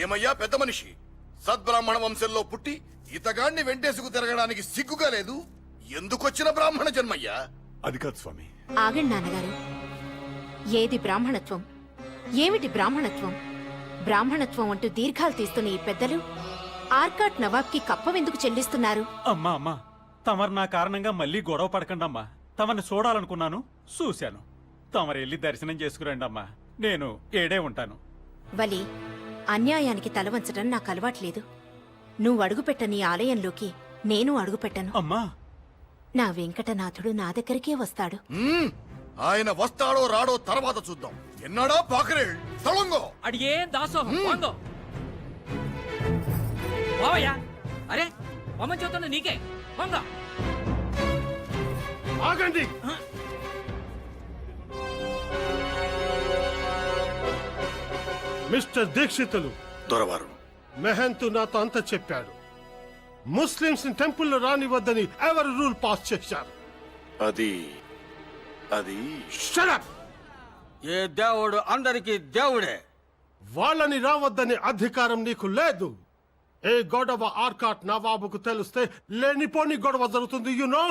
ఏమయ్యా పెద్ద మనిషి, సద్బ్రాహ్మణ వంశంలో పుట్టి ఇతగాన్ని వెంటేసుకు తిరగడానికి సిగ్గుగా లేదు? ఎందుకొచ్చిన బ్రాహ్మణ జన్మయ్యా? అది కాదు స్వామి. ఆగండి నాన్నగారు. ఏది బ్రాహ్మణత్వం, ఏమిటి బ్రాహ్మణత్వం? బ్రాహ్మణత్వం అంటూ దీర్ఘాలు తీస్తున్న ఈ పెద్దలు ఆర్కాట్ నవాబ్కి కప్పవెందుకు చెల్లిస్తున్నారు? అమ్మా అమ్మా, తమరు నా కారణంగా మళ్ళీ గొడవ పడకండమ్మా. తమని చూడాలనుకున్నాను, చూశాను. తమరు వెళ్ళి దర్శనం చేసుకురండి అమ్మా. నేను ఏడే ఉంటాను. వలి, అన్యాయానికి తలవంచడం నాకు అలవాట్లేదు. నువ్వు అడుగుపెట్టని ఆలయంలోకి నేను అడుగుపెట్టను. అమ్మా, నా వెంకటనాథుడు నా దగ్గరికే వస్తాడు. ఆయన వస్తాడో రాడో తర్వాత చూద్దాం. ఎన్నాడా పాకరేళ్ తలంగో అడిగే దాసోహం వాంగో బావయ్యా. అరే బొమ్మ చూస్తుంది నీకే వంగ. ఆగండి. మిస్టర్ దీక్షితులు, దొరవారు మెహంతు నాతో అంతా చెప్పాడు. ముస్లింస్ టెంపుల్ రానివద్దని ఎవరు రూల్ పాస్ చేశారు? అది అది Shut up! ఏ దేవుడు అందరికీ దేవుడే. వాళ్ళని రావద్దని అధికారం నీకు లేదు. ఏ గొడవ ఆర్కాట్ నవాబుకు తెలిస్తే లేనిపోని గొడవ జరుగుతుంది. యునో,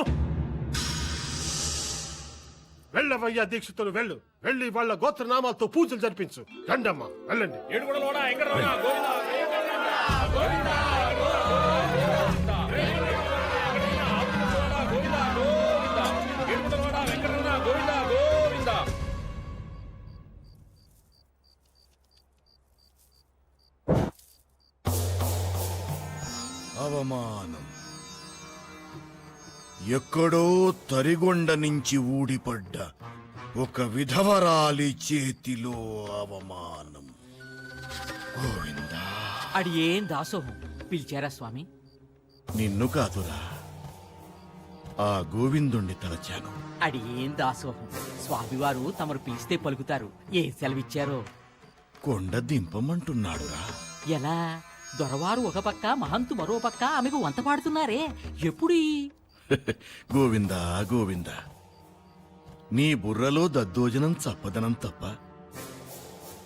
వెళ్ళవయ్యా దీక్షితులు, వెళ్ళు. వెళ్ళి వాళ్ళ గోత్రనామాలతో పూజలు జరిపించు. రండమ్మా, వెళ్ళండి. అవమానం. ఎక్కడో తరిగొండ నుంచి ఊడిపడ్డ ఒక విధవరాలి చేతిలో అవమానం. గోవిందా, అడియేం దాసోహం పిలిచారా స్వామి? నిన్ను కాదురా, ఆ గోవిందుణ్ణి తలచాను. అడియేం దాసోహం. స్వామివారు తమరు పిలిస్తే పలుకుతారు. ఏ సెలవిచ్చారో? కొండ దింపమంటున్నాడురా. ఎలా? దొరవారు ఒక పక్క, మహంతు మరో పక్క ఆమెకు వంత పాడుతున్నారే. ఎప్పుడు? గోవిందా గోవిందా, నీ బుర్రలో దద్దోజనం చప్పదనం తప్ప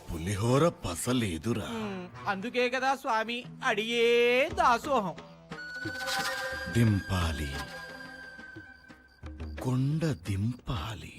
పులిహోర పసలేదురా. అందుకే కదా స్వామి అడిగే దాసోహం. దింపాలి, కొండ దింపాలి.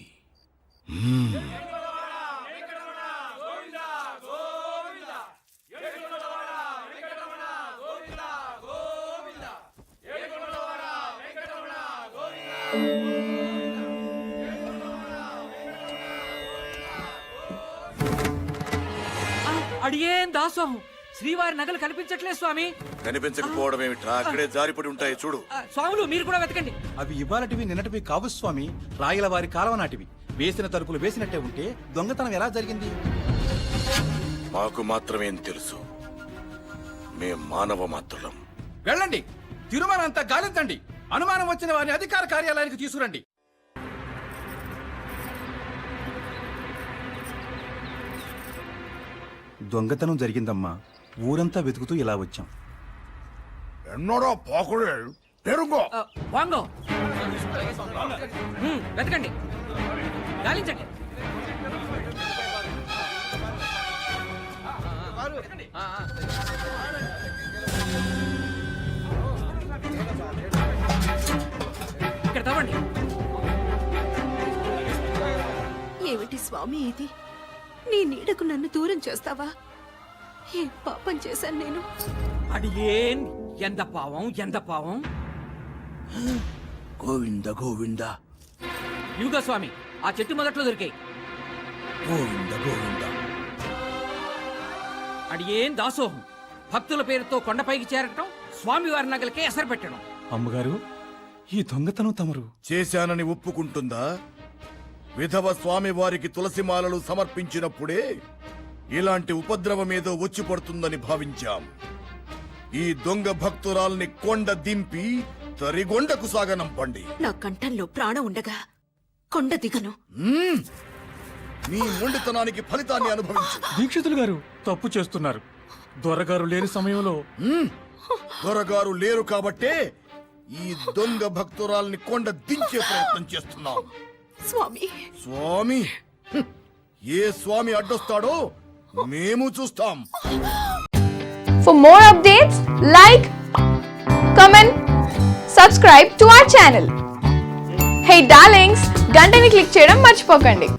అడిగేం దాసోహం. శ్రీవారి నగలు కనిపించట్లేదు స్వామి. కనిపించకపోవడం ఏమిట్రా, అక్కడే జారిపడి ఉంటాయి చూడు. స్వాములు మీరు కూడా వెతకండి. అవి ఇవాళటివి నిన్నటివి కావు స్వామి, రాయల వారి కాలవ నాటివి. వేసిన తలుపులు వేసినట్టే ఉంటే దొంగతనం ఎలా జరిగింది? మాకు మాత్రమేం తెలుసు, మేం మానవ మాత్రులం. వెళ్ళండి, తిరుమల అంతా గాలించండి. అనుమానం వచ్చిన వారిని అధికార కార్యాలయానికి తీసుకురండి. దొంగతనం జరిగిందమ్మా, ఊరంతా వెతుకుతూ ఇలా వచ్చాం. ఎన్నడో పాకుడే పెరుగో. వాంగో వెతకండి, గాలించండి. ఇక్కడ తవ్వండి. ఏమిటి స్వామి ఇది? నీ నీడకు నన్ను దూరం చేస్తావా? ఏ పాపం చేశాను నేను? అడిగేన్ ఎంత పావం, ఎంత పావం. గోవింద గోవింద యుగ స్వామి ఆ చెట్టు మొదట్లో దొరికాయి. గోవింద గోవింద. అడిగేం దాసోహం. భక్తుల పేరుతో కొండపైకి చేరటం, స్వామివారి నగలకే ఎసరు పెట్టడం. అమ్మగారు, ఈ దొంగతనం తమరు చేశానని ఒప్పుకుంటుందా? విధవ స్వామి వారికి తులసిమాలలు సమర్పించినప్పుడే ఇలాంటి ఉపద్రవమేదో వచ్చి పడుతుందని భావించాం. ఈ దొంగ భక్తురాల్ని కొండ దింపి తరిగొండకు సాగనంపండి. నా కంఠంలో ప్రాణం ఉండగా కొండ దిగను. నీ మొండితనానికి ఫలితాన్ని అనుభవించు. దీక్షితులు గారు తప్పు చేస్తున్నారు. దొరగారు లేని సమయంలో దొరగారు లేరు కాబట్టే ఈ దొంగ భక్తురాల్ని కొండ దించే ప్రయత్నం చేస్తున్నాం. స్వామి, స్వామి, ఏ స్వామి అడ్డొస్తాడో మేము చూస్తాం. For more updates, like, comment, subscribe to our channel. Hey darlings, గంటని click చేయడం మర్చిపోకండి.